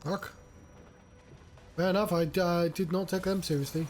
Fuck. Fair enough, I did not take them seriously.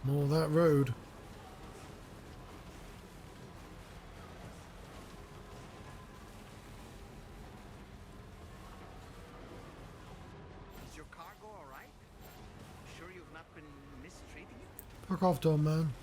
More that road. Is your cargo all right? Sure you've not been mistreating it? Fuck off, dumb man.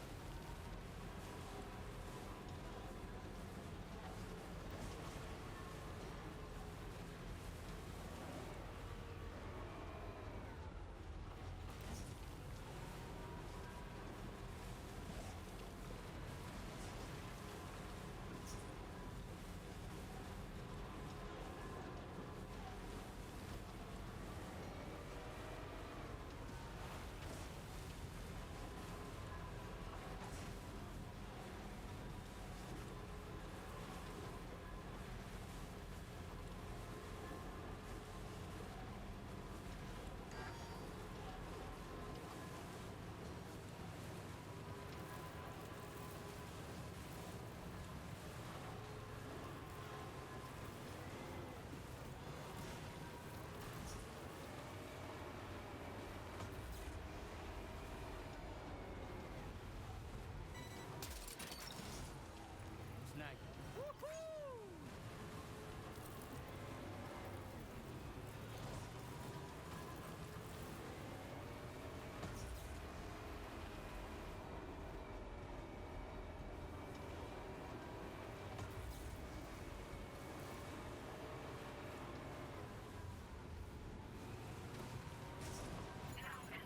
Snag. Woohoo!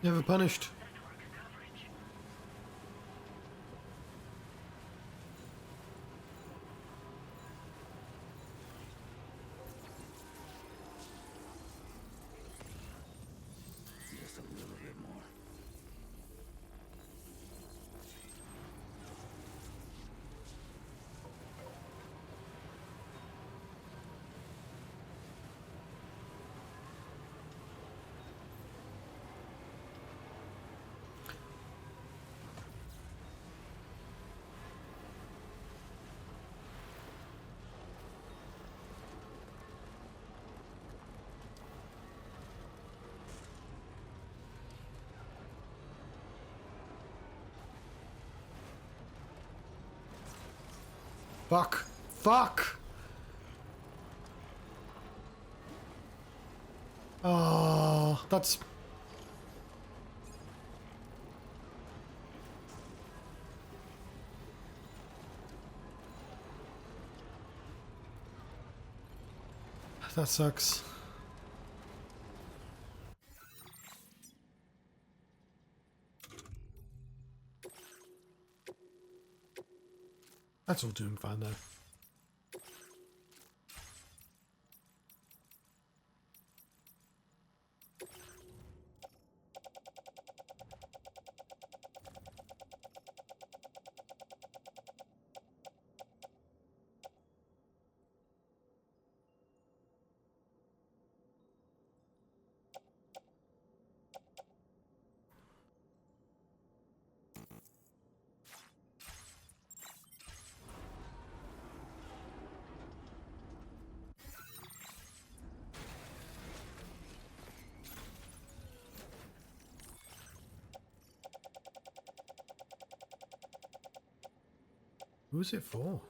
Never punished. Just a little bit more. Fuck. Fuck! Oh, that's... That sucks. That's all doing fine though. Who's it for?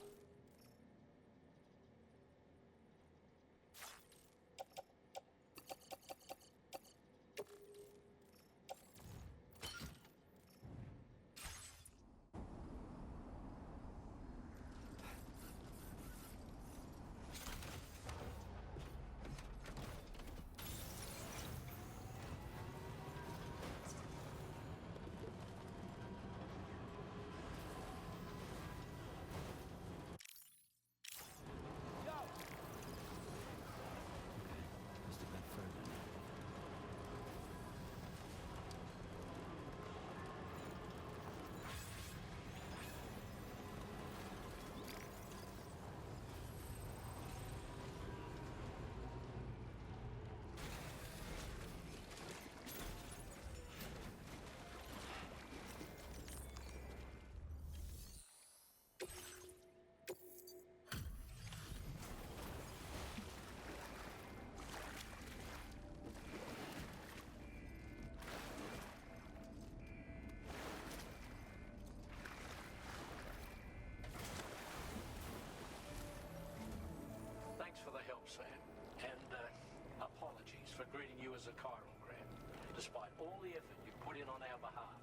Thanks for the help, Sam. And apologies for greeting you as a chiral grab, despite all the effort you put in on our behalf.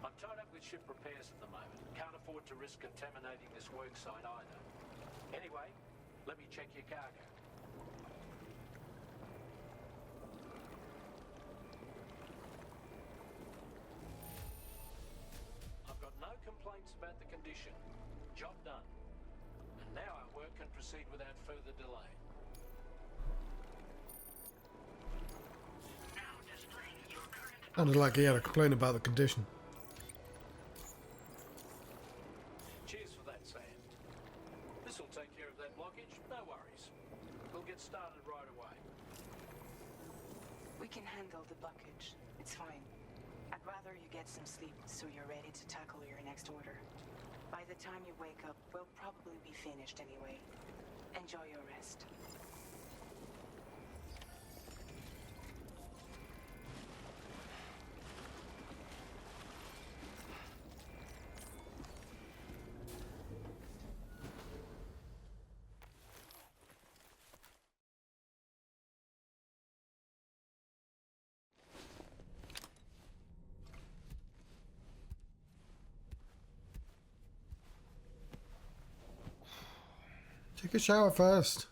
I'm tied up with ship repairs at the moment. Can't afford to risk contaminating this work site either. Anyway, let me check your cargo. I've got no complaints about the condition. Job done. And now our work can proceed without further delay. Sounded like he had a complaint about the condition. Cheers for that, Sam. This'll take care of that blockage, no worries. We'll get started right away. We can handle the blockage. It's fine. I'd rather you get some sleep so you're ready to tackle your next order. By the time you wake up, we'll probably be finished anyway. Enjoy your rest. Take a shower first.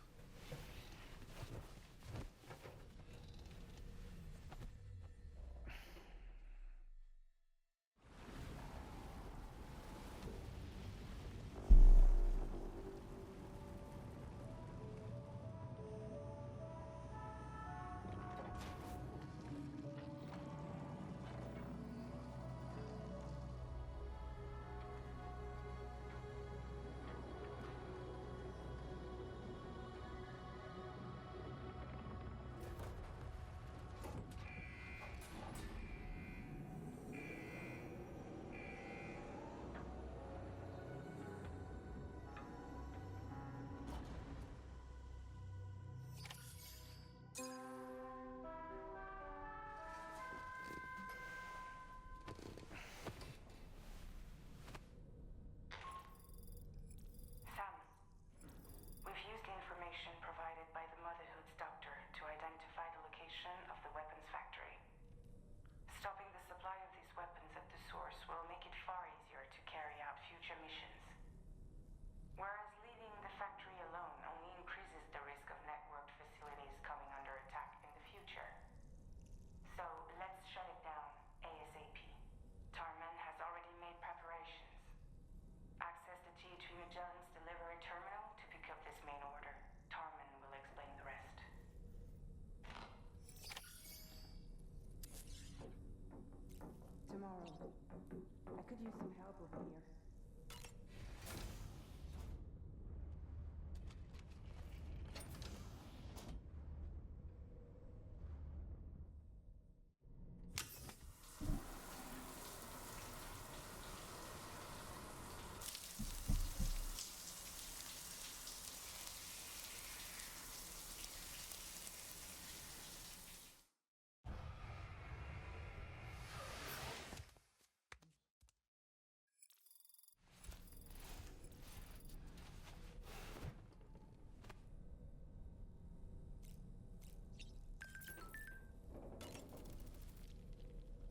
could use some help over here.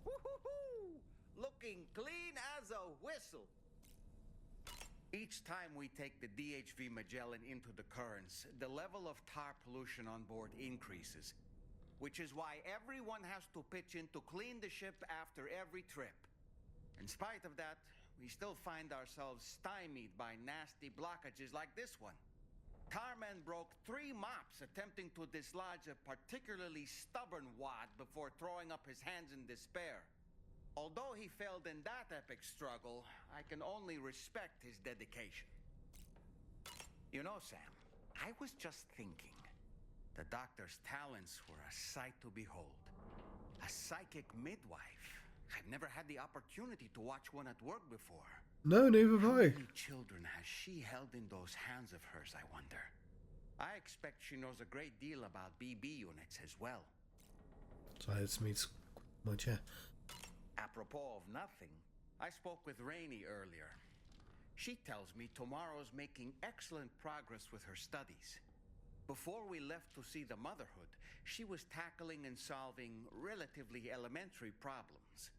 Woo-hoo-hoo! Looking clean as a whistle. Each time we take the DHV Magellan into the currents, the level of tar pollution on board increases, which is why everyone has to pitch in to clean the ship after every trip. In spite of that, we still find ourselves stymied by nasty blockages like this one. Tarman broke 3 mops attempting to dislodge a particularly stubborn wad before throwing up his hands in despair. Although he failed in that epic struggle, I can only respect his dedication. You know, Sam, I was just thinking. The doctor's talents were a sight to behold. A psychic midwife. I've never had the opportunity to watch one at work before. No, neither have How I. many children has she held in those hands of hers, I wonder? I expect she knows a great deal about BB units as well. So it's me, my chair. Apropos of nothing, I spoke with Rainey earlier. She tells me tomorrow's making excellent progress with her studies. Before we left to see the Motherhood, she was tackling and solving relatively elementary problems.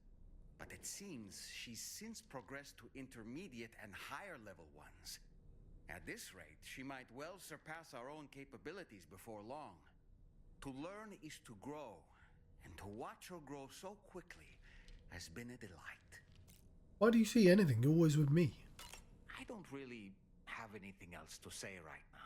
But it seems she's since progressed to intermediate and higher level ones. At this rate, she might well surpass our own capabilities before long. To learn is to grow, and to watch her grow so quickly has been a delight. Why do you see anything? You're always with me. I don't really have anything else to say right now.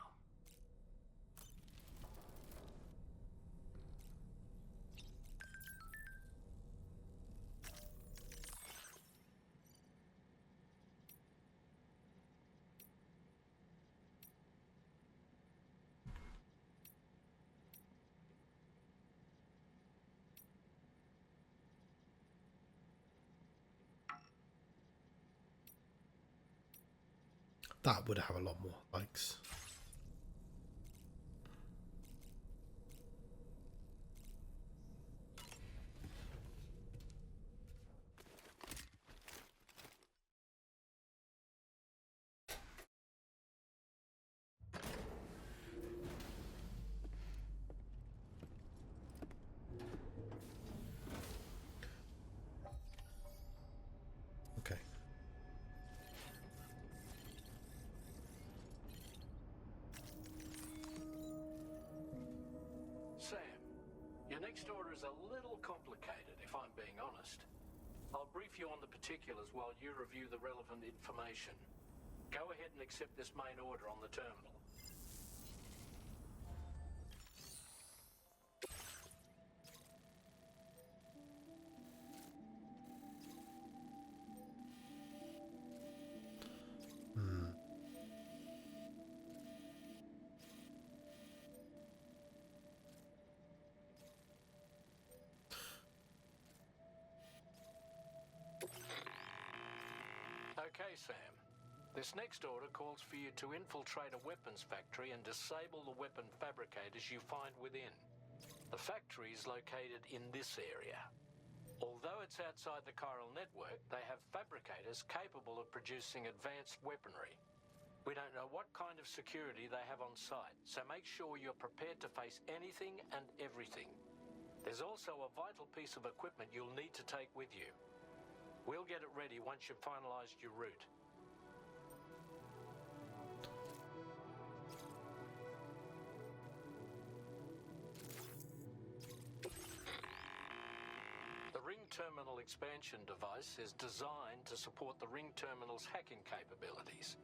That would have a lot more likes. Okay. Sam, your next order is a little complicated, if I'm being honest. I'll brief you on the particulars while you review the relevant information. Go ahead and accept this main order on the terminal. Okay, Sam. This next order calls for you to infiltrate a weapons factory and disable the weapon fabricators you find within. The factory is located in this area. Although it's outside the chiral network, they have fabricators capable of producing advanced weaponry. We don't know what kind of security they have on site, so make sure you're prepared to face anything and everything. There's also a vital piece of equipment you'll need to take with you. We'll get it ready once you've finalized your route. The ring terminal expansion device is designed to support the ring terminal's hacking capabilities.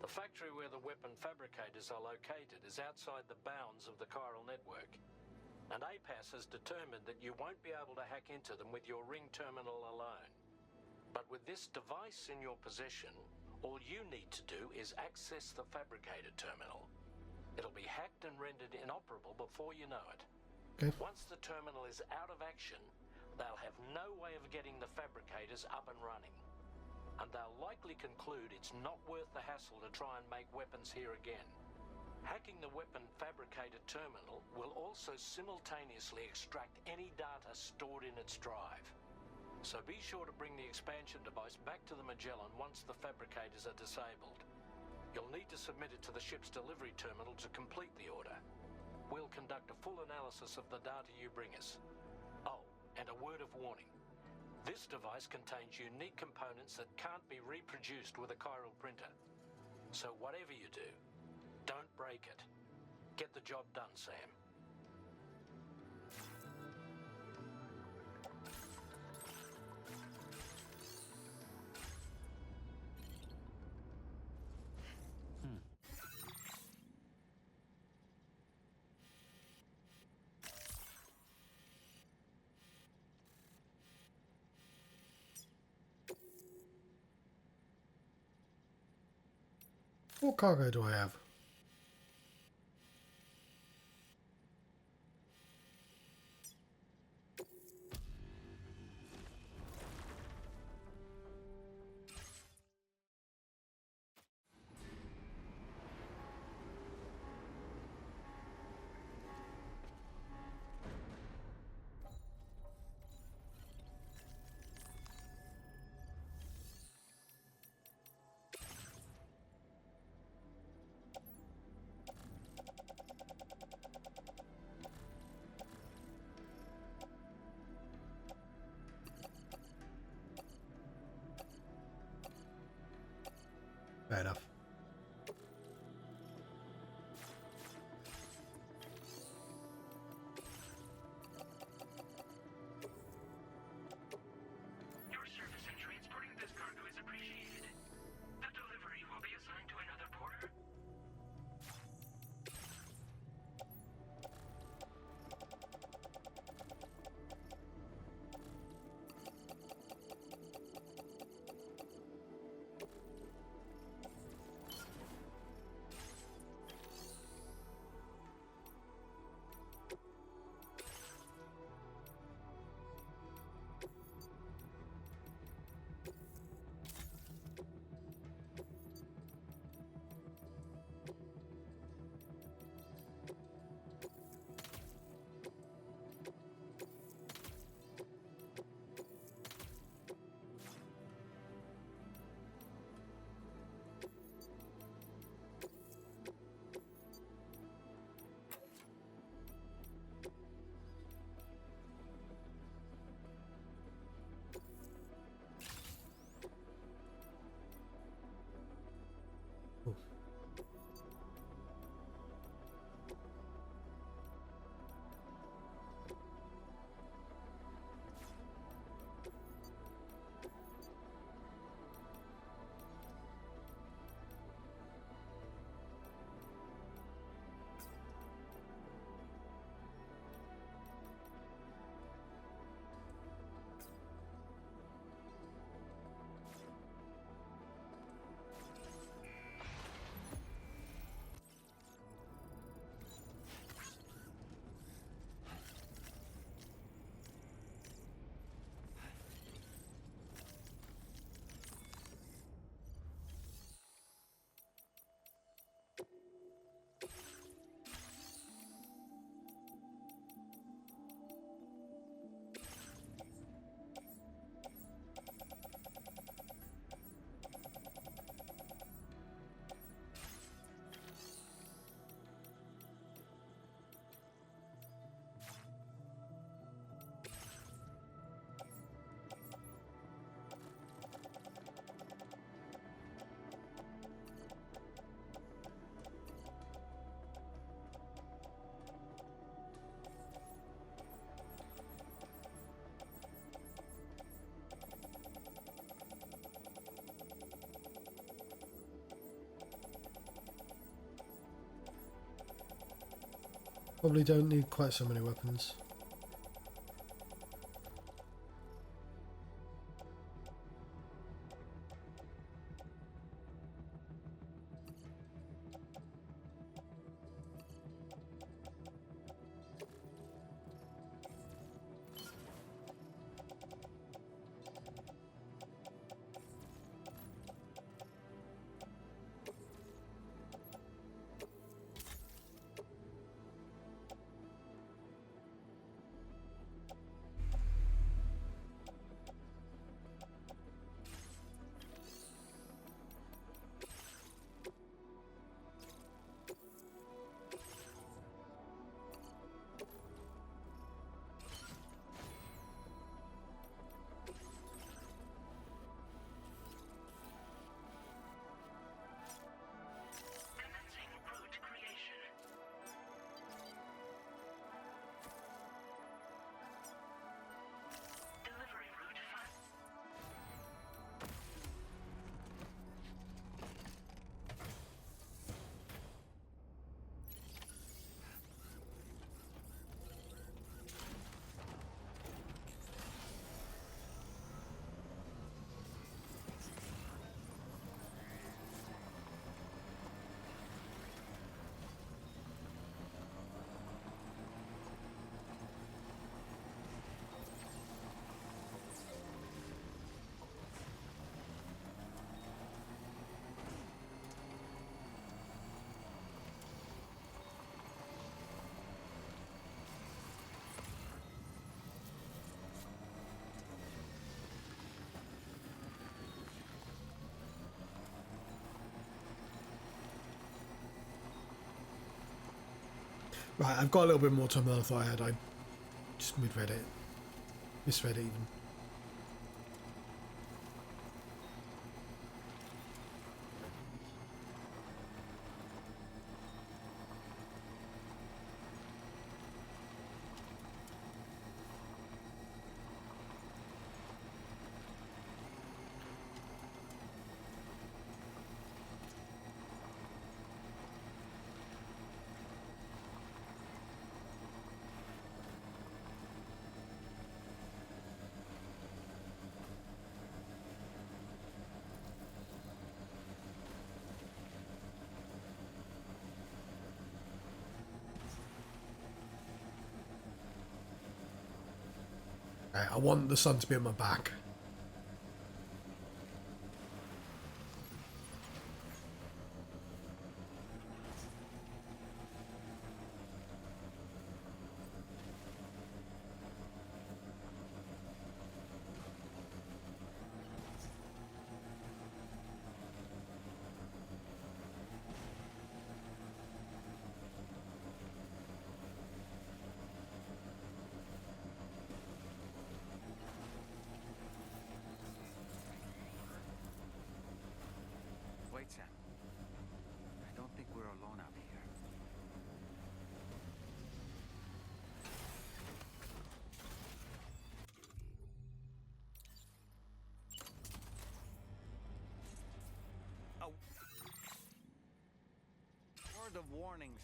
The factory where the weapon fabricators are located is outside the bounds of the chiral network, and APAS has determined that you won't be able to hack into them with your ring terminal alone. But with this device in your possession, all you need to do is access the fabricator terminal. It'll be hacked and rendered inoperable before you know it. Okay. Once the terminal is out of action, they'll have no way of getting the fabricators up and running. And they'll likely conclude it's not worth the hassle to try and make weapons here again. Hacking the weapon fabricator terminal will also simultaneously extract any data stored in its drive. So be sure to bring the expansion device back to the Magellan once the fabricators are disabled. You'll need to submit it to the ship's delivery terminal to complete the order. We'll conduct a full analysis of the data you bring us. Oh, and a word of warning. This device contains unique components that can't be reproduced with a chiral printer. So whatever you do, don't break it. Get the job done, Sam. What cargo do I have? Fair enough. Your service in transporting this cargo is appreciated. The delivery will be assigned to another porter. Probably don't need quite so many weapons. Right, I've got a little bit more time than I thought I had. I just misread it even. Right, I want the sun to be on my back. Wait, Sam. I don't think we're alone out here. A word of warnings.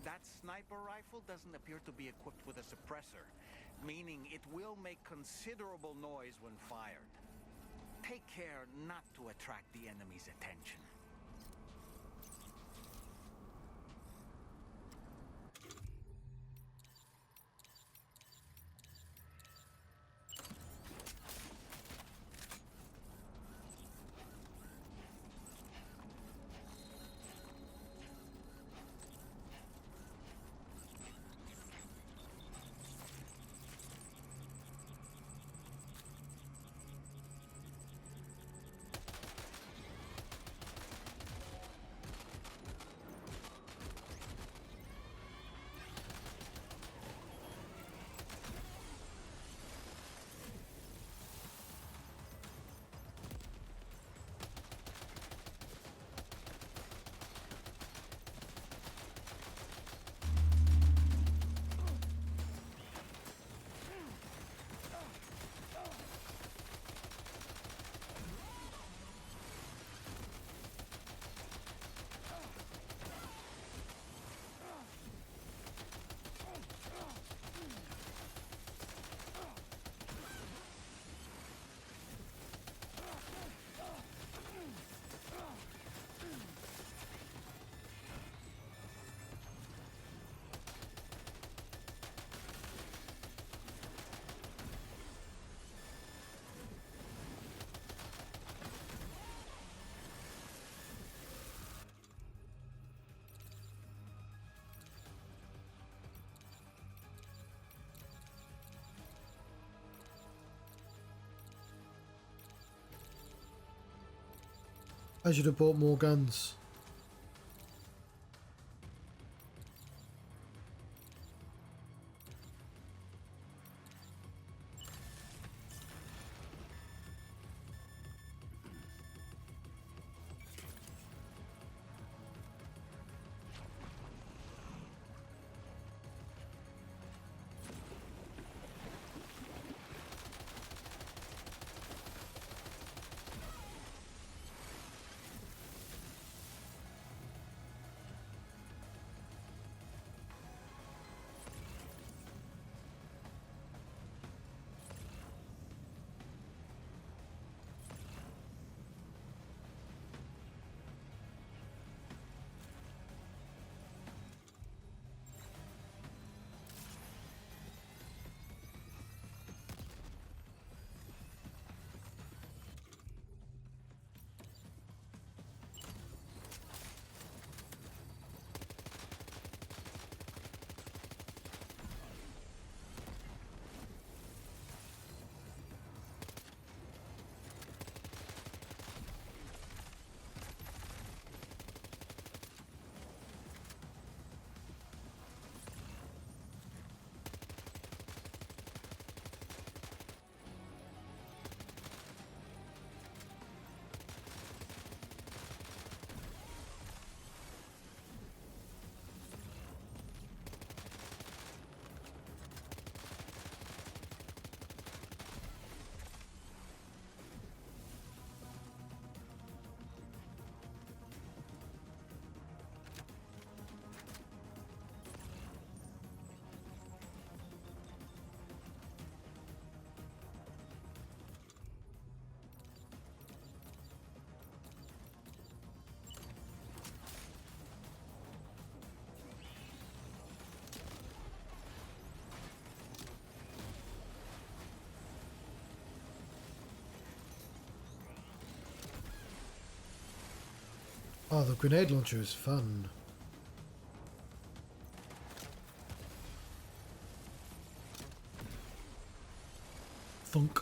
That sniper rifle doesn't appear to be equipped with a suppressor, meaning it will make considerable noise when fired. Take care not to attract the enemy's attention. I should have bought more guns. Oh, the grenade launcher is fun. Thunk.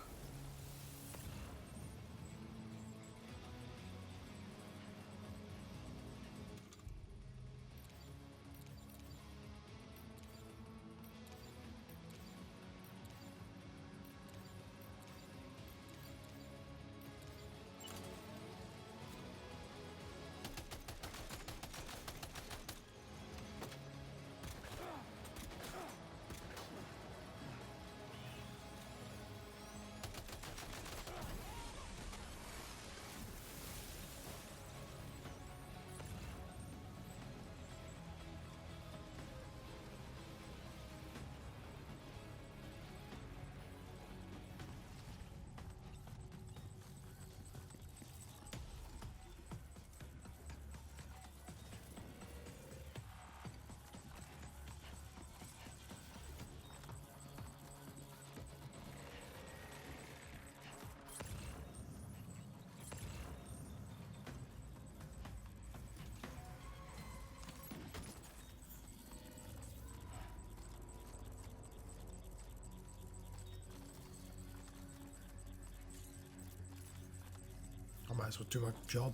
I might as well do my job.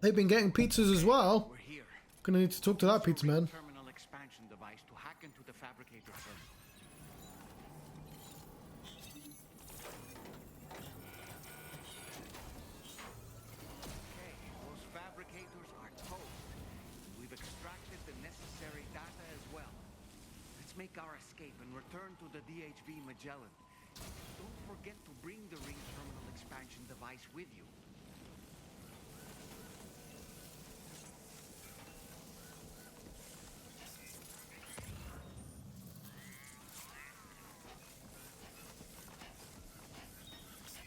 They've been getting pizzas as well. We're here. Gonna need to talk to that pizza man. Terminal expansion device to hack into the fabricator first. Okay, those fabricators are toast. We've extracted the necessary data as well. Let's make our escape and return to the DHV Magellan. Don't forget to bring the ring terminal expansion device with you.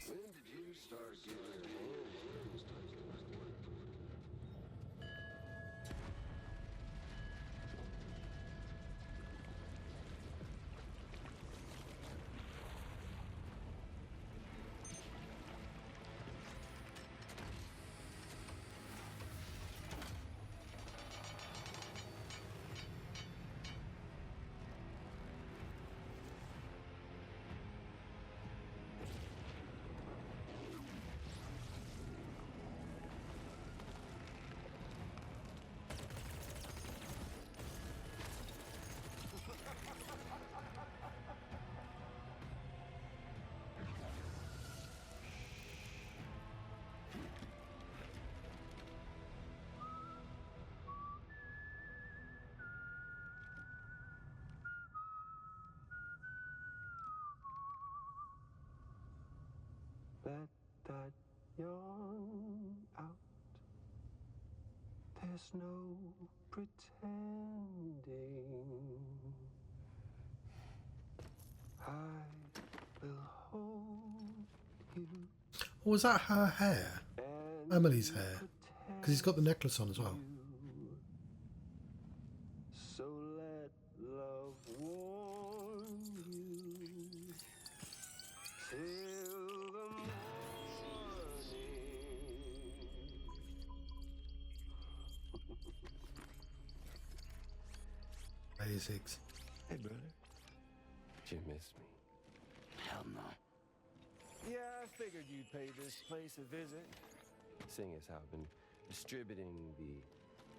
When did you start giving names? Let that yawn out. There's no pretending. I will hold you. Or was that her hair? And Emily's hair. Because he's got the necklace on as well. So let love warm you till the morning. 86. Hey, brother. Did you miss me? Hell no. Yeah, I figured you'd pay this place a visit. Seeing as how I've been distributing the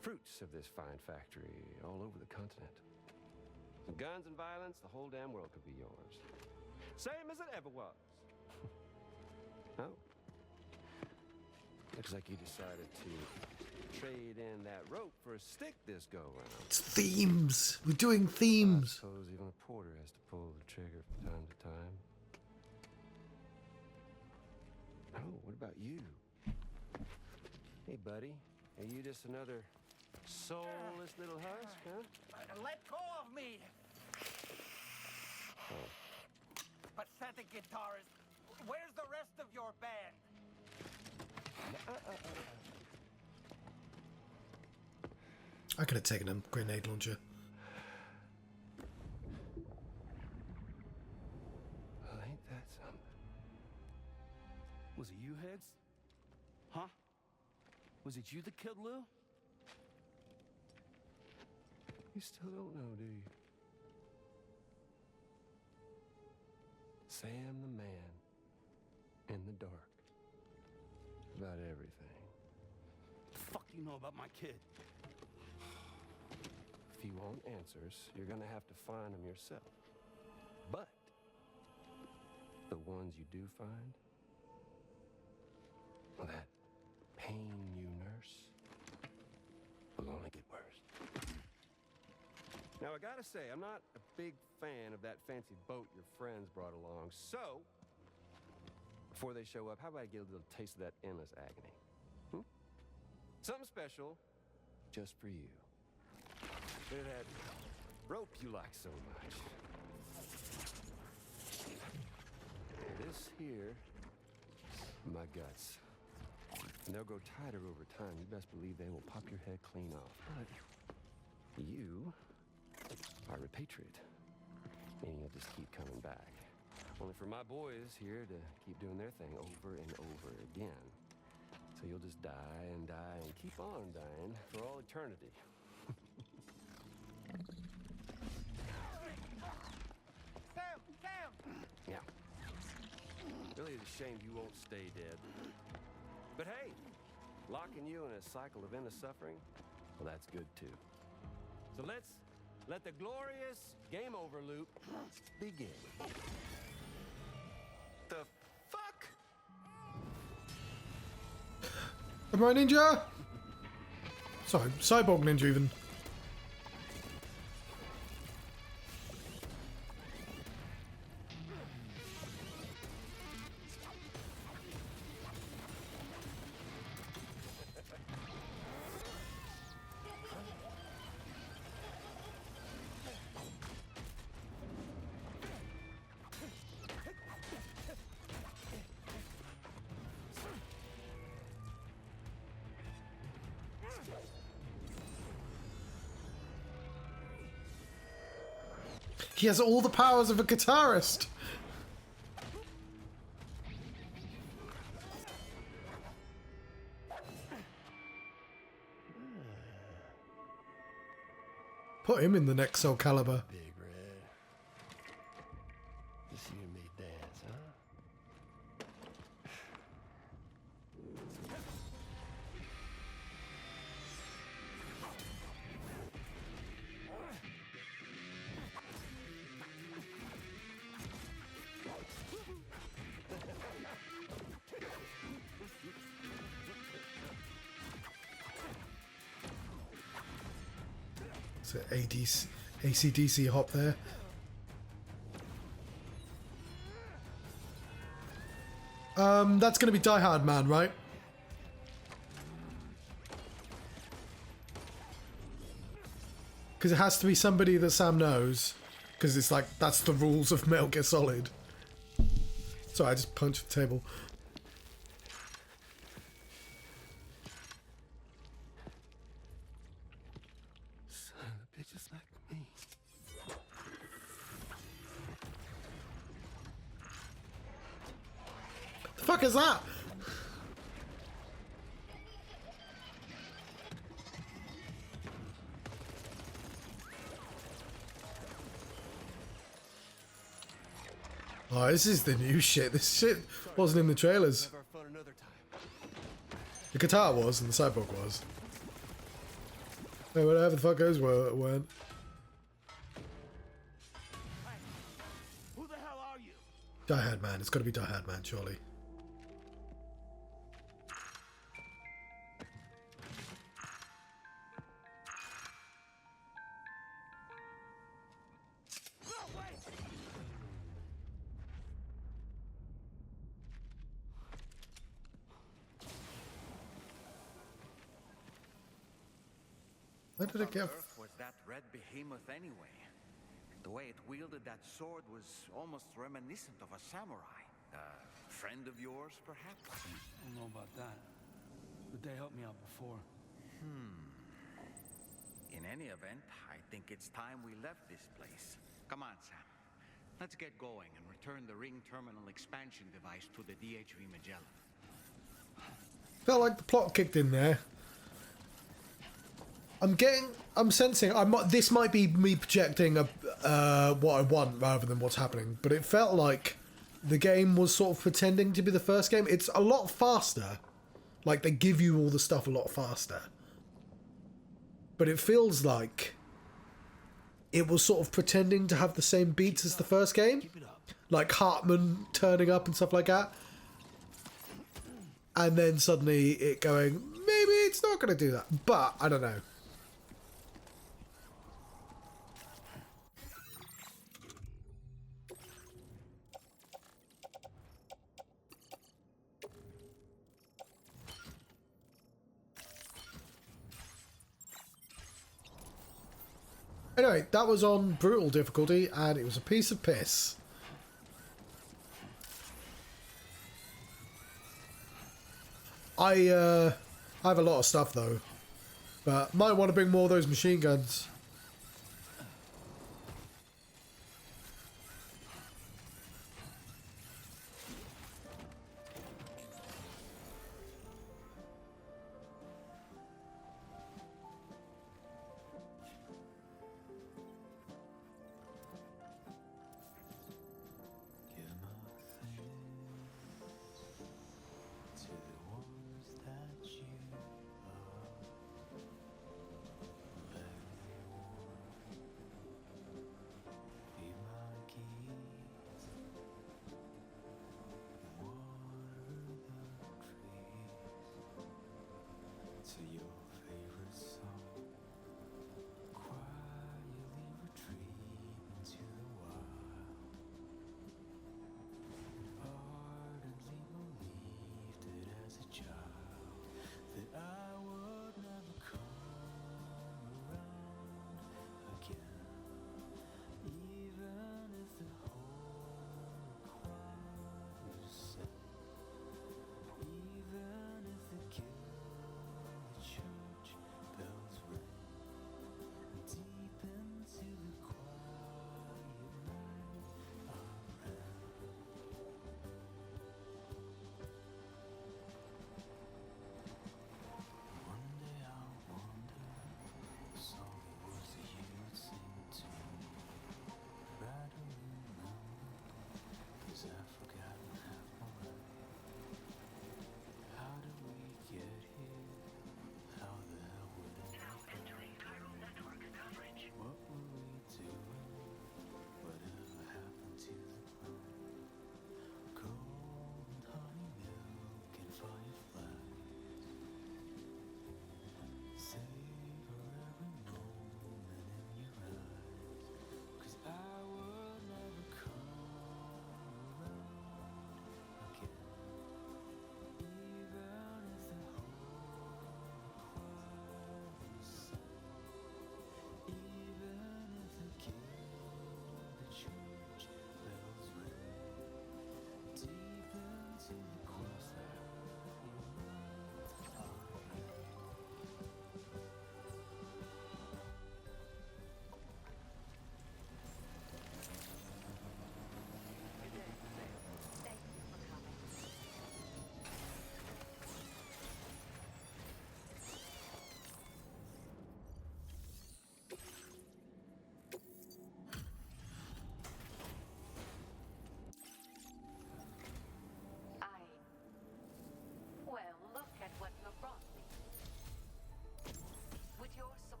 fruits of this fine factory all over the continent. Some guns and violence, the whole damn world could be yours. Same as it ever was. Oh. Looks like you decided to trade in that rope for a stick this go-round. It's themes. We're doing I themes. suppose even a porter has to pull the trigger from time to time. what about you? Hey, buddy. Are you just another soulless little husk, huh? Let go of me! Oh. Pathetic guitarist. Where's the rest of your band? I could have taken a grenade launcher. Well, ain't that something? Was it you, Higgs? Huh? Was it you that killed Lou? You still don't know, do you? Sam the man in the dark. About everything. The fuck do you know about my kid? If you want answers, you're gonna have to find them yourself. But the ones you do find, well, that pain you nurse will only get worse. Now, I gotta say, I'm not a big fan of that fancy boat your friends brought along, so before they show up, how about I get a little taste of that endless agony? Something special just for you. Bit of that rope you like so much. This here, my guts. And they'll grow tighter over time. You best believe they will pop your head clean off. But you are repatriate, meaning you'll just keep coming back. Only for my boys here to keep doing their thing over and over again. So you'll just die and die and keep on dying for all eternity. Sam! Yeah. Really, it's a shame you won't stay dead. But hey, locking you in a cycle of endless suffering, well, that's good too. So let's let the glorious game over loop begin. The fuck? Samurai Ninja? Sorry, Cyborg Ninja even. He has all the powers of a guitarist. Put him in the next Soul Calibur. Big Red. Just you and me dance, huh? It's an AC/DC hop there. That's going to be die-hardman, right? Because it has to be somebody that Sam knows. Because it's like, that's the rules of Metal Gear Solid. Sorry, I just punched the table. Son of a bitch, just like me. The fuck is that? Oh, this is the new shit. This shit wasn't in the trailers. Have our fun another time. The guitar was, and the cyborg was. Hey, whatever the fuck goes when. Who the hell are you? Die-hardman. It's got to be die-hardman, surely. Where did it What on get? earth was that red behemoth anyway? The way it wielded that sword was almost reminiscent of a samurai. Friend of yours, perhaps? I don't know about that, but they helped me out before. In any event, I think it's time we left this place. Come on, Sam. Let's get going and return the ring terminal expansion device to the DHV Magellan. Felt like the plot kicked in there. I'm sensing, this might be me projecting what I want rather than what's happening, but it felt like the game was sort of pretending to be the first game. It's a lot faster. Like, they give you all the stuff a lot faster. But it feels like it was sort of pretending to have the same beats as the first game. Like Hartman turning up and stuff like that. And then suddenly it going, maybe it's not going to do that. But, I don't know. Anyway, that was on brutal difficulty, and it was a piece of piss. I have a lot of stuff though, but might want to bring more of those machine guns.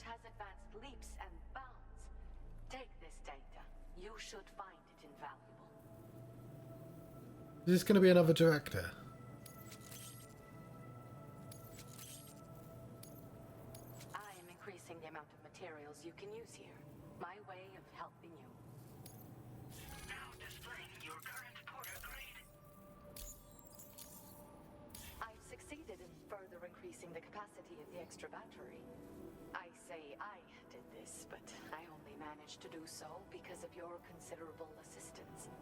Has advanced leaps and bounds. Take this data. You should find it invaluable. Is this going to be another director? I am increasing the amount of materials you can use here. My way of helping you. Now displaying your current porter grade. I've succeeded in further increasing increasing the capacity of the extra battery. I say I did this, but I only managed to do so because of your considerable assistance.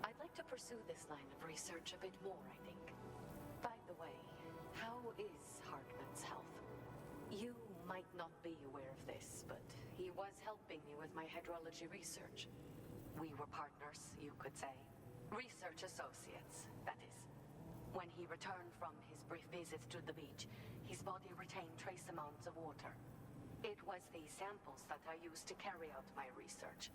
I'd like to pursue this line of research a bit more, I think. By the way, how is Hartman's health? You might not be aware of this, but he was helping me with my hydrology research. We were partners, you could say. Research associates, that is. When he returned from his brief visits to the beach, his body retained trace amounts of water. It was these samples that I used to carry out my research.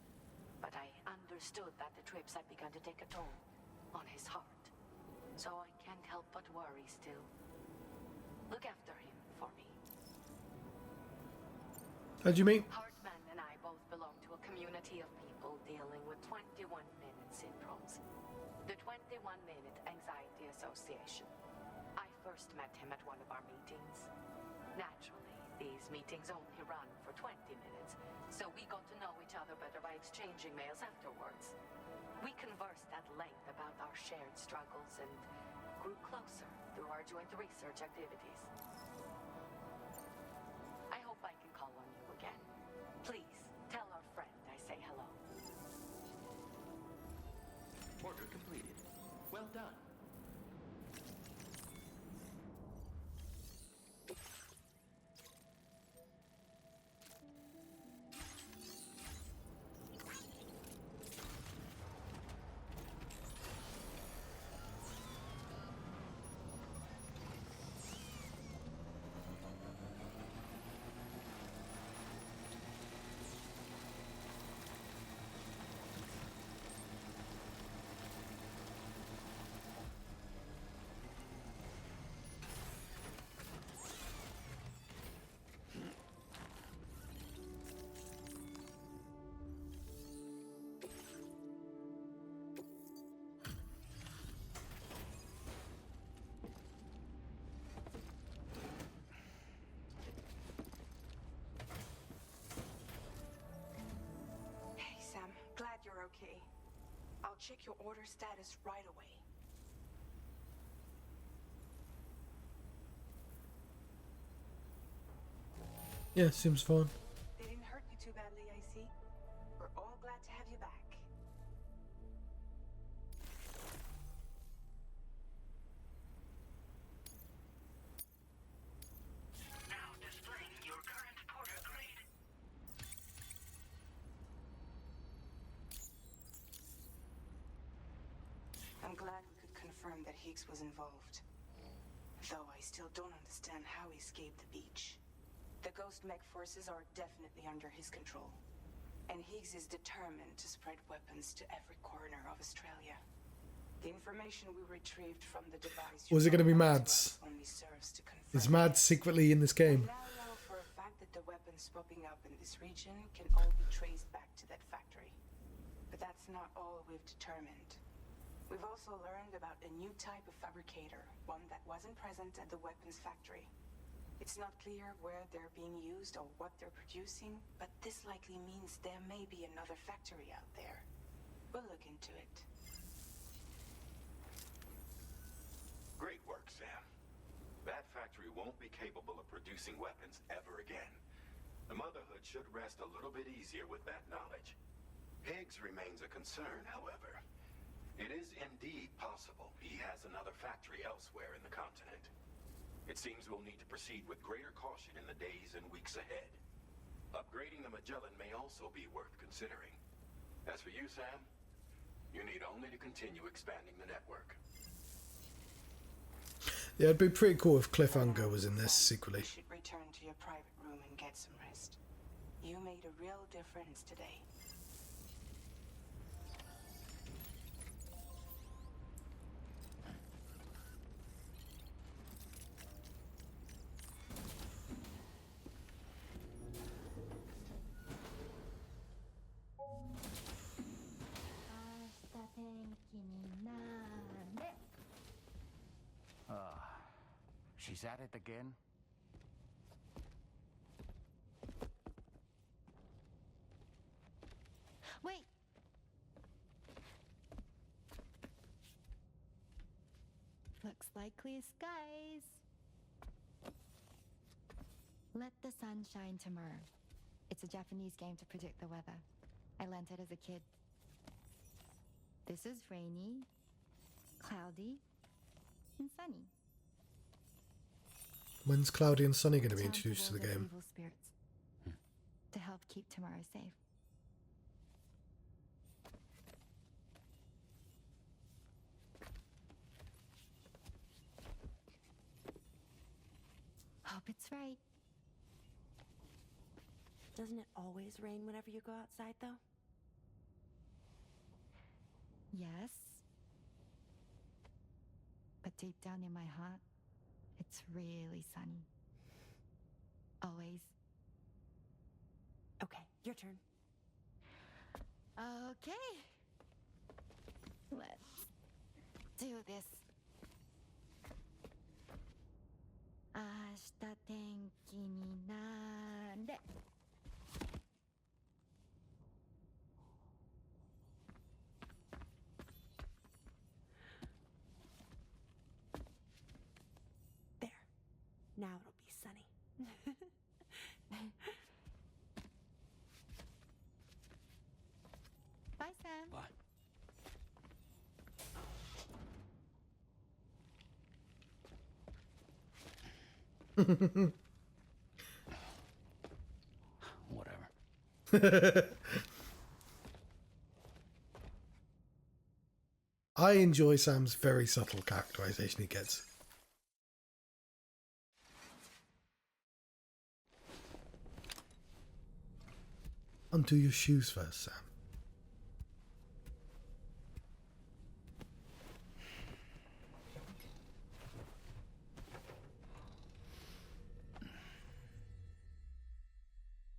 But I understood that the trips had begun to take a toll on his heart. So I can't help but worry still. Look after him for me. How do you mean? Hartman and I both belong to a community of people dealing with 21-minute syndromes. The 21-Minute Anxiety Association. I first met him at one of our meetings. Naturally, these meetings only run for 20 minutes, so we got to know each other better by exchanging mails afterwards. We conversed at length about our shared struggles and grew closer through our joint research activities. I hope I can call on you again. Please, tell our friend I say hello. Order completed. Well done. Hey, Sam. Glad you're okay. I'll check your order status right away. Yeah, seems fine. They didn't hurt you too badly, I see. We're all glad to have you back. Now displaying your current porter grade. I'm glad we could confirm that Higgs was involved. Though I still don't understand how he escaped the beach. The Ghost Mech forces are definitely under his control. And Higgs is determined to spread weapons to every corner of Australia. The information we retrieved from the device... Was it going to be Mads? ...only serves to confirm... Is Mads secretly in this game? We now know for a fact that the weapons popping up in this region can all be traced back to that factory. But that's not all we've determined. We've also learned about a new type of fabricator, one that wasn't present at the weapons factory. It's not clear where they're being used or what they're producing, but this likely means there may be another factory out there. We'll look into it. Great work, Sam. That factory won't be capable of producing weapons ever again. The Motherhood should rest a little bit easier with that knowledge. Higgs remains a concern, however. It is indeed possible he has another factory elsewhere in the continent. It seems we'll need to proceed with greater caution in the days and weeks ahead. Upgrading the Magellan may also be worth considering. As for you, Sam, you need only to continue expanding the network. Yeah, it'd be pretty cool if Cliffhanger was in this secretly. You should return to your private room and get some rest. You made a real difference today. She's at it again? Wait! Looks like clear skies. Let the sun shine tomorrow. It's a Japanese game to predict the weather. I learned it as a kid. This is rainy, cloudy, and sunny. When's cloudy and sunny going to be Time to introduced to the ward off game? evil spirits. To help keep tomorrow safe. Hope it's right. Doesn't it always rain whenever you go outside, though? Yes. But deep down in my heart, it's really sunny. Always. Okay, your turn. Okay. Let's do this. 明日天気になれ。There. Now it'll be sunny. Bye, Sam. Bye. Whatever. I enjoy Sam's very subtle characterization he gets. Undo your shoes first, Sam.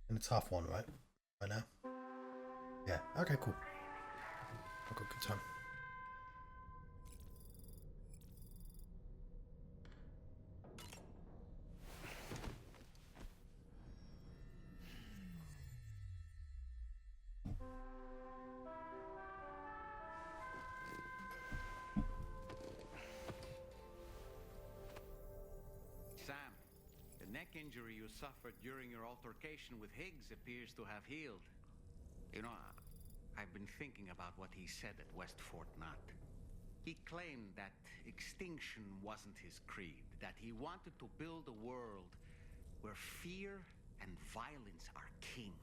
And it's 1:30, right? Right now? Yeah, okay, cool. I've got a good time. Sam, the neck injury you suffered during your altercation with Higgs appears to have healed. You know, I've been thinking about what he said at West Fort Knot. He claimed that extinction wasn't his creed, that he wanted to build a world where fear and violence are king.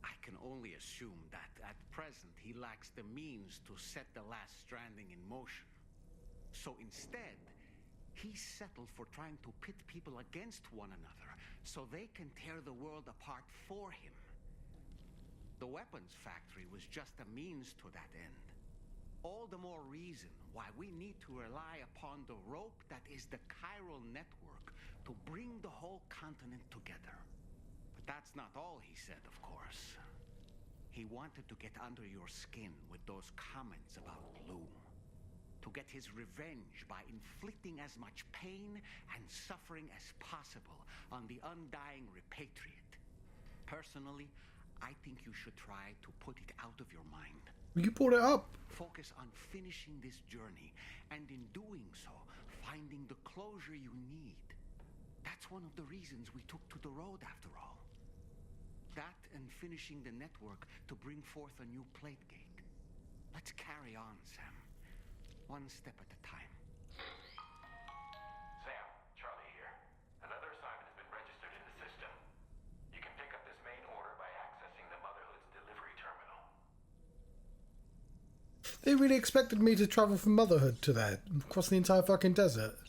I can only assume that at present he lacks the means to set the last Stranding in motion. So instead, he settled for trying to pit people against one another so they can tear the world apart for him. The weapons factory was just a means to that end. All the more reason why we need to rely upon the rope that is the chiral network to bring the whole continent together. But that's not all he said, of course. He wanted to get under your skin with those comments about gloom. To get his revenge by inflicting as much pain and suffering as possible on the undying repatriate. Personally, I think you should try to put it out of your mind. You brought it up. Focus on finishing this journey, and in doing so, finding the closure you need. That's one of the reasons we took to the road, after all. That and finishing the network to bring forth a new plate gate. Let's carry on, Sam. One step at a time. Sam, Charlie here. Another assignment has been registered in the system. You can pick up this main order by accessing the Motherhood's delivery terminal. They really expected me to travel from Motherhood to there, across the entire fucking desert.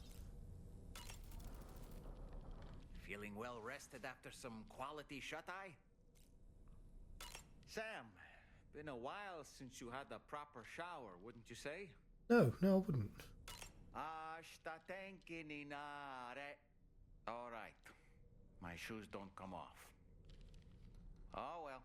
Feeling well rested after some quality shut-eye? Sam, been a while since you had a proper shower, wouldn't you say? No, I wouldn't. All right. My shoes don't come off. Oh well.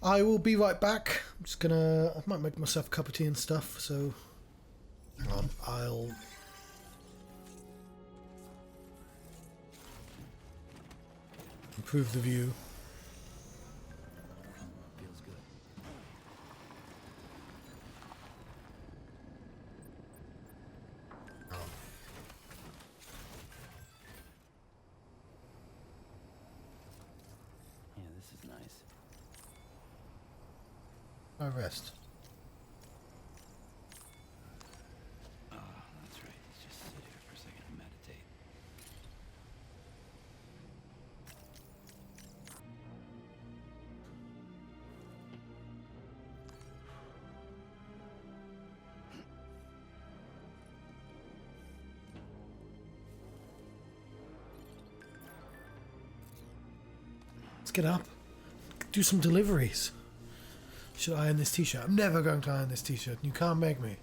I will be right back. I'm just gonna... I might make myself a cup of tea and stuff, so... Hang on, I'll... improve the view. Feels good. Yeah, this is nice. I rest. Oh, that's right. Let's just sit here for a second and meditate. Let's get up. Do some deliveries. Should I iron this t-shirt? I'm never going to iron this t-shirt. You can't make me.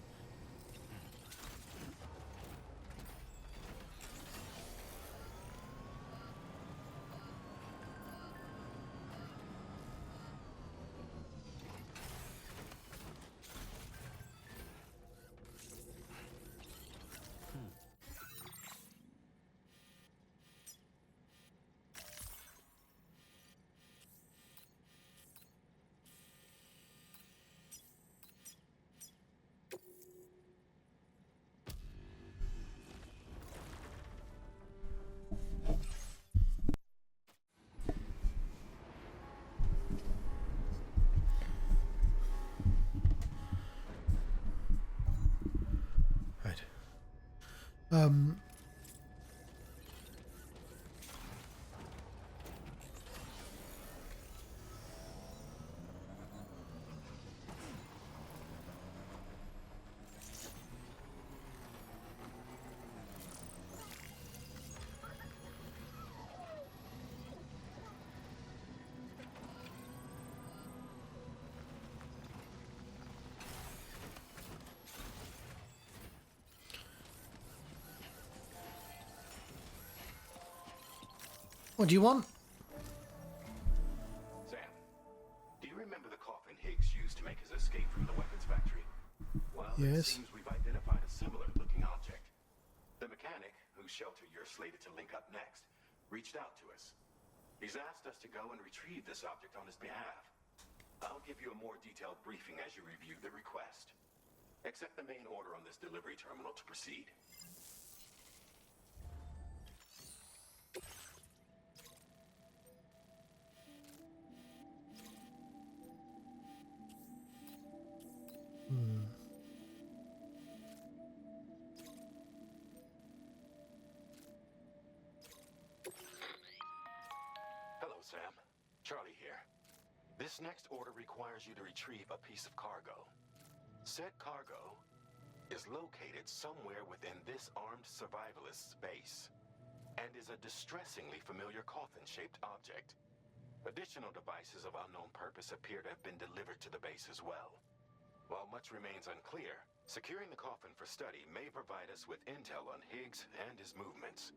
Right. What do you want? Sam, do you remember the coffin Higgs used to make his escape from the weapons factory? Well, Yes. it seems we've identified a similar-looking object. The mechanic, whose shelter you're slated to link up next, reached out to us. He's asked us to go and retrieve this object on his behalf. I'll give you a more detailed briefing as you review the request. Accept the main order on this delivery terminal to proceed. Hello, Sam. Charlie here. This next order requires you to retrieve a piece of cargo. Said cargo is located somewhere within this armed survivalist's base and is a distressingly familiar coffin-shaped object. Additional devices of unknown purpose appear to have been delivered to the base as well. While much remains unclear, securing the coffin for study may provide us with intel on Higgs and his movements.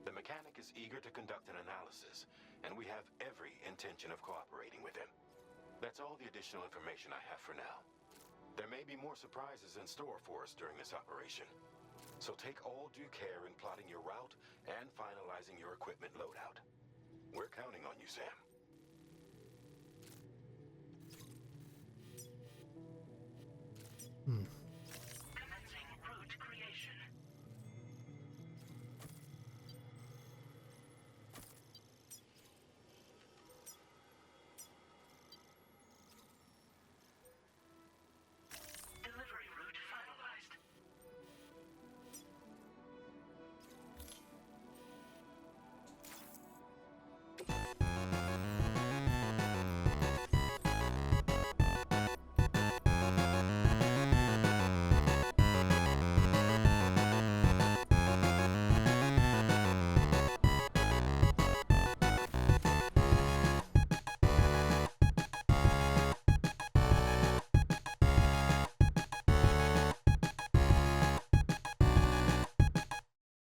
The mechanic is eager to conduct an analysis, and we have every intention of cooperating with him. That's all the additional information I have for now. There may be more surprises in store for us during this operation, so take all due care in plotting your route and finalizing your equipment loadout. We're counting on you, Sam.